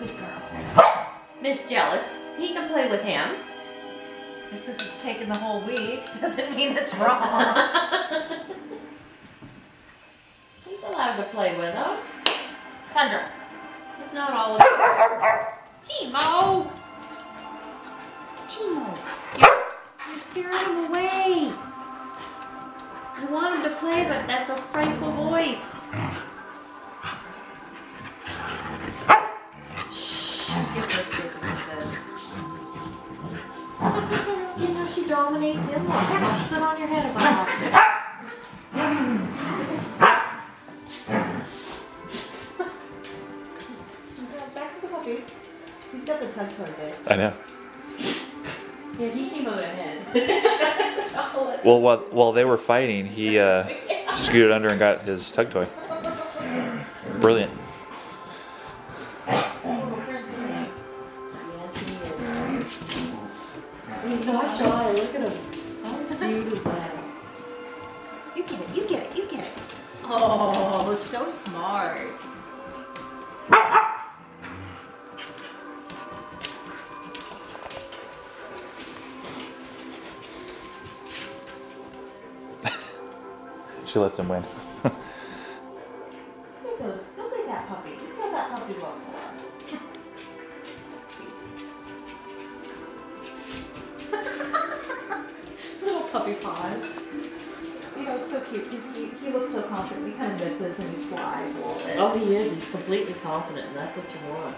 Good girl. Miss Jealous. He can play with him. Just because it's taken the whole week doesn't mean it's wrong. He's allowed to play with him. Tundra. It's not all of it. Chimo! Chimo. You're scaring him away. I want him to play, but that's a frightful voice. Shh. Get this, Gracie, get this. See how she dominates him? Look, sit on your head if I have to. Back to the puppy. He's got the tug toy, Jace. I know. Yeah, he came over the head. Well, while they were fighting, he scooted under and got his tug toy. Brilliant. Yes, he is. He's not shy. Look at him. How cute is that? You get it, you get it, you get it. Oh, so smart. She lets him win. Look at that puppy. You tell that puppy what for. Little puppy paws. You know, it's so cute because he looks so confident. He kind of misses and he slides a little bit. Oh, he is. He's completely confident, and that's what you want.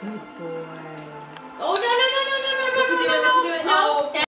Good boy. Oh, no, no, no, no, no, no, no, What's he doing? no, What's he doing? no. Oh.